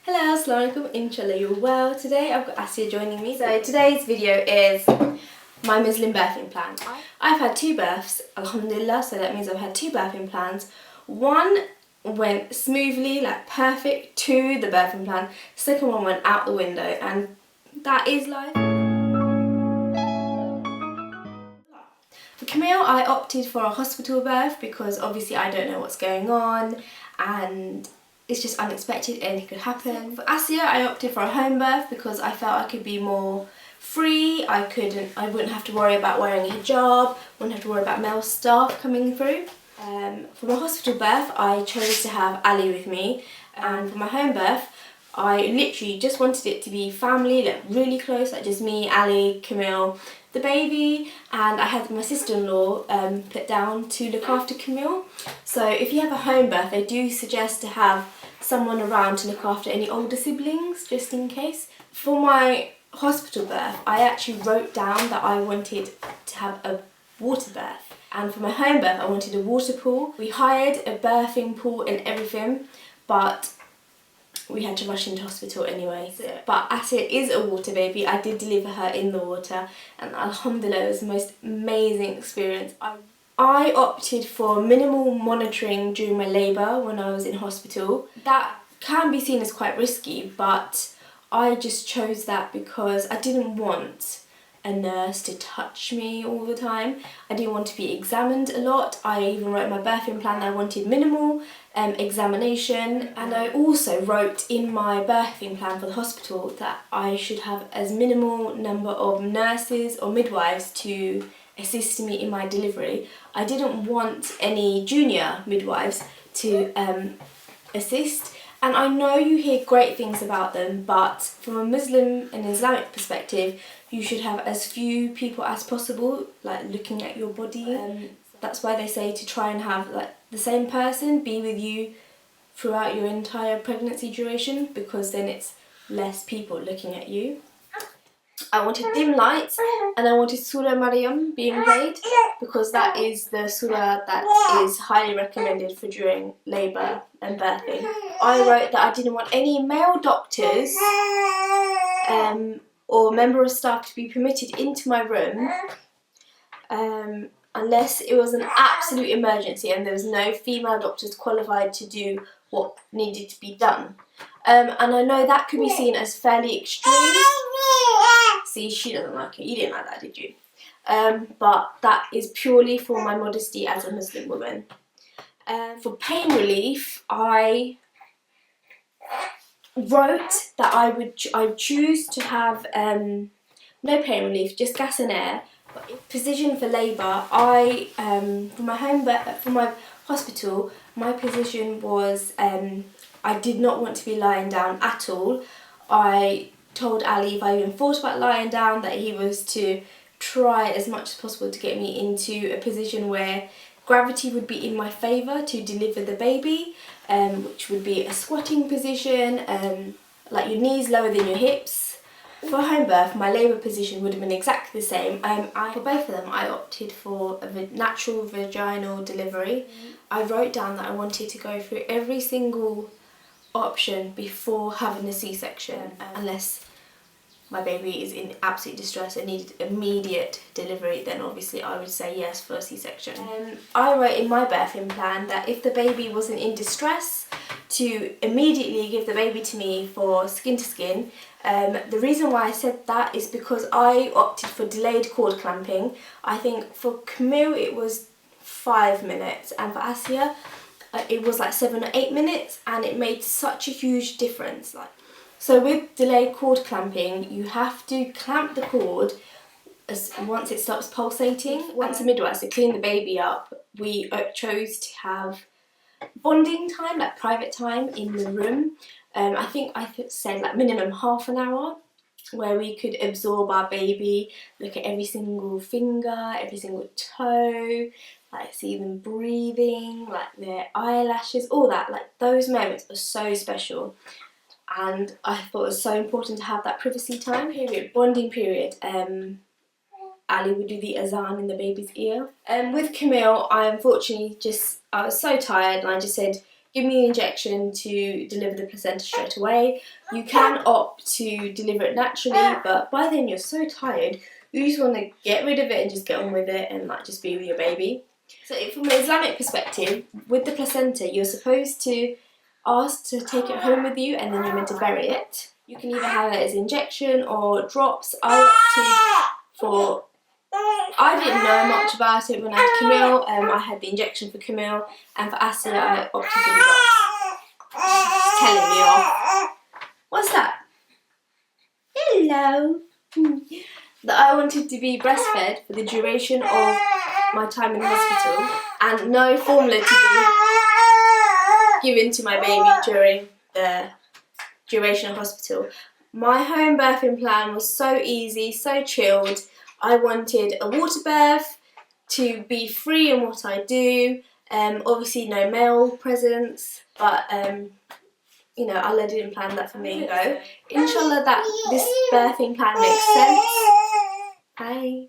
Hello, assalamu alaikum, inshallah you're well. Today I've got Ascia joining me. So today's video is my Muslim birthing plan. I've had 2 births, alhamdulillah, so that means I've had 2 birthing plans. One went smoothly, like perfect to the birthing plan. Second one went out the window, and that is life. For Kamil, I opted for a hospital birth because obviously I don't know what's going on and it's just unexpected, anything could happen. For Ascia, I opted for a home birth because I felt I could be more free. I wouldn't have to worry about wearing a hijab, wouldn't have to worry about male staff coming through. For my hospital birth, I chose to have Ali with me, and for my home birth, I literally just wanted it to be family, like really close, like just me, Ali, Kamil, the baby, and I had my sister-in-law put down to look after Kamil. So if you have a home birth, I do suggest to have someone around to look after any older siblings, just in case. For my hospital birth, I actually wrote down that I wanted to have a water birth, and for my home birth, I wanted a water pool. We hired a birthing pool and everything, but we had to rush into hospital anyway. But Ascia is a water baby. I did deliver her in the water, and alhamdulillah, it was the most amazing experience. I opted for minimal monitoring during my labour when I was in hospital. That can be seen as quite risky, but I just chose that because I didn't want a nurse to touch me all the time. I didn't want to be examined a lot. I even wrote in my birthing plan that I wanted minimal examination, and I also wrote in my birthing plan for the hospital that I should have as minimal number of nurses or midwives to assist me in my delivery. I didn't want any junior midwives to assist, and I know you hear great things about them, but from a Muslim and Islamic perspective, you should have as few people as possible like looking at your body. That's why they say to try and have like the same person be with you throughout your entire pregnancy duration, because then it's less people looking at you. I wanted dim lights, and I wanted Surah Maryam being played because that is the surah that is highly recommended for during labour and birthing. I wrote that I didn't want any male doctors or member of staff to be permitted into my room unless it was an absolute emergency and there was no female doctors qualified to do what needed to be done. And I know that could be seen as fairly extreme. See, she doesn't like it. You didn't like that, did you? But that is purely for my modesty as a Muslim woman. For pain relief, I wrote that I would choose to have no pain relief, just gas and air. But position for labour, for my hospital, my position was I did not want to be lying down at all. I told Ali if I even thought about lying down that he was to try as much as possible to get me into a position where gravity would be in my favour to deliver the baby, which would be a squatting position, like your knees lower than your hips. For home birth, my labour position would have been exactly the same. For both of them, I opted for a natural vaginal delivery. I wrote down that I wanted to go through every single option before having a C-section, unless my baby is in absolute distress and needed immediate delivery, then obviously I would say yes for a C-section. I wrote in my birthing plan that if the baby wasn't in distress, to immediately give the baby to me for skin to skin. The reason why I said that is because I opted for delayed cord clamping. I think for Kamil it was 5 minutes, and for Ascia it was like 7 or 8 minutes, and it made such a huge difference. So with delayed cord clamping, you have to clamp the cord once it stops pulsating. Once the midwife to clean the baby up, we chose to have bonding time, like private time in the room. I think I said like minimum half an hour, where we could absorb our baby, look at every single finger, every single toe, like see them breathing, like their eyelashes, all that. Like those moments are so special, and I thought it was so important to have that privacy time period, bonding period. Ali would do the azan in the baby's ear. With Kamil, I unfortunately I was so tired, and I just said, give me an injection to deliver the placenta straight away. You can opt to deliver it naturally, but by then you're so tired, you just want to get rid of it and just get on with it and like just be with your baby. So from an Islamic perspective, with the placenta, you're supposed to ask to take it home with you and then you're meant to bury it. You can either have it as injection or drops. I opted for... I didn't know much about it when I had Kamil. I had the injection for Kamil, and for Ascia I opted for the drops. She's telling me off. What's that? Hello. That I wanted to be breastfed for the duration of my time in the hospital, and no formula to be given to my baby during the duration of hospital. My home birthing plan was so easy, so chilled. I wanted a water birth, to be free in what I do, obviously no male presence, but you know, Allah didn't plan that for me though. Inshallah that this birthing plan makes sense. Hi.